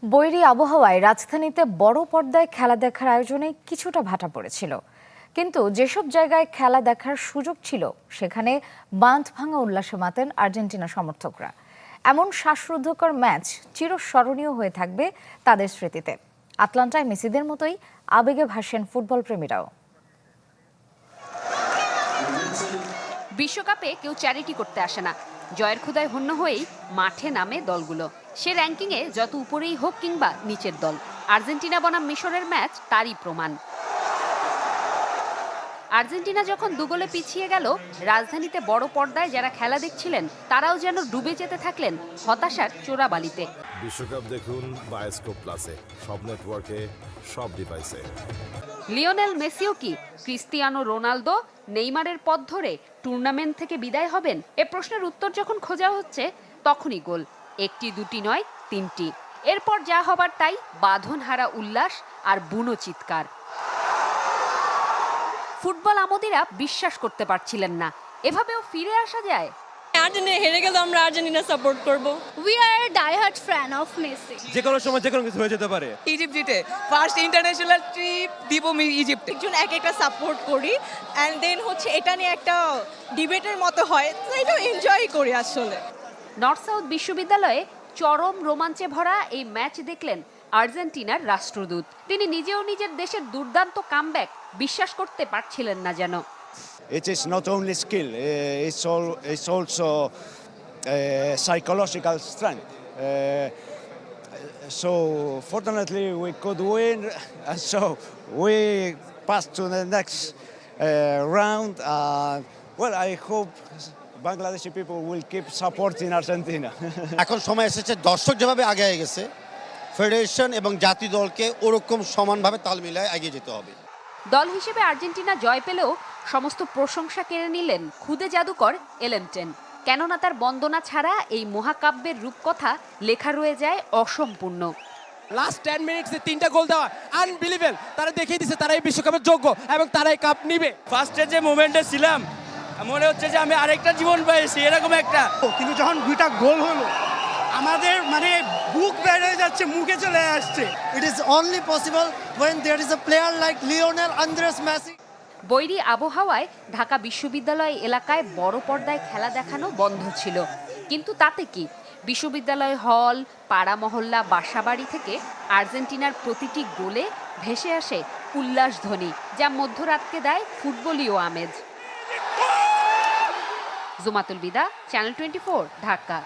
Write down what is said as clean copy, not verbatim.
বৈরী আবহাওয়ায় রাজধানীতে বড় পর্দায় খেলা দেখার আয়োজনে কিছুটা ভাটা পড়েছিল, কিন্তু যেসব জায়গায় খেলা দেখার সুযোগ ছিল সেখানে বাঁধ ভাঙা উল্লাসে মাতেন আর্জেন্টিনা সমর্থকরা। এমন শ্বাসরুদ্ধকর ম্যাচ চিরস্মরণীয় হয়ে থাকবে তাদের স্মৃতিতে। আটলান্টায় মেসিদের মতোই আবেগে ভাসেন ফুটবল প্রেমীরাও। বিশ্বকাপে কেউ চ্যারিটি করতে আসে না, জয়ের ক্ষুধায় হন্য হয়েই মাঠে নামে দলগুলো। সে র্যাঙ্কিংয়ে যত উপরেই হোক কিংবা নিচের দল, আর্জেন্টিনা বনাম মিশরের ম্যাচ তারই প্রমাণ। আর্জেন্টিনা যখন দুগোলে পিছিয়ে গেল, রাজধানীতে বড় পর্দায় যারা খেলা দেখছিলেন তারাও যেন ডুবে যেতে থাকলেন হতাশার চোরাবালিতে। বিশ্বকাপ দেখুন বায়োস্কোপ প্লাসে, সব নেটওয়ার্কে, সব ডিভাইসে। লিওনেল মেসিও কি ক্রিস্টিয়ানো রোনালদো, নেইমারের পথ ধরে টুর্নামেন্ট থেকে বিদায় হবেন? এ প্রশ্নের উত্তর যখন খোঁজা হচ্ছে তখনই গোল, একটি দুটি নয় তিনটি। এরপর যা হবার তাই বাঁধনহারা উল্লাস আর বুনো চিৎকার। ফুটবল আমোদীরা বিশ্বাস করতে পারছিলেন না এভাবেও ফিরে আসা যায়। আর্জেন্টিনা হেরে গেল, আমরা আর্জেন্টিনা সাপোর্ট করব। We are diehard fan of Messi. যে কোনো সময় যে কোনো কিছু হয়ে যেতে পারে। ইজিপ্ট জিতে ফার্স্ট ইন্টারন্যাশনাল ট্রিপ দিব ইজিপ্ট। একজন এক একটা সাপোর্ট করি অ্যান্ড দেন হচ্ছে এটা নিয়ে একটা ডিবেটের মতো হয়, তো এটা এনজয় করি আসলে। নর্থ সাউথ বিশ্ববিদ্যালয়ে চরম রোমাঞ্চে ভরা এই ম্যাচ দেখলেন আর্জেন্টিনার রাষ্ট্রদূত। তিনি নিজেও নিজের দেশের দুর্দান্ত কামব্যাক বিশ্বাস করতে পারছিলেন না যেন। It is not only skill, it's also psychological strength. So fortunately we could win, and so we passed to the next round. Well, I hope Bangladeshi people will keep supporting Argentina. এখন সময় এসেছে, দর্শক যেভাবে আগে গেছে, federation এবং জাতীয় দলকে ওরকম সমানভাবে তাল মিলায় এগিয়ে যেতে হবে। দল হিসেবে আর্জেন্টিনা জয় পেলেও সমস্ত প্রশংসা কেড়ে নিলেন খুদে জাদুকর এলেমটেন। কেননা তার বন্দনা ছাড়া এই মহাকাব্যের রূপকথা লেখা রয়ে যায় অসম্পূর্ণ। লাস্ট 10 মিনিটসে 3টা গোল দেওয়া আনবিলিভেবল। তারা দেখিয়ে দিয়েছে তারাই বিশ্বকাপের যোগ্য এবং তারাই কাপ নিবে। ফার্স্টে যে মোমেন্টে ছিলাম মনে হচ্ছে যে আমি আরেকটা জীবন পেয়েছি, এরকম একটা। কিন্তু যখন দুইটা গোল হলো আমাদের বুক বের হয়ে যাচ্ছে, মুখে চলে আসছে। It is only possible when there is a player like Lionel Andres Messi. বৈরী আবহাওয়ায় ঢাকা বিশ্ববিদ্যালয় এলাকায় বড় পর্দায় খেলা দেখানো বন্ধ ছিল, কিন্তু তাতে কি, বিশ্ববিদ্যালয় হল, পাড়া মহল্লা, বাসাবাড়ি থেকে আর্জেন্টিনার প্রতিটি গোলে ভেসে আসে উল্লাস ধ্বনি, যা মধ্যরাতকে দেয় ফুটবলীয় আমেজ। জুমাতুল বিদা, চ্যানেল 24, ঢাকা।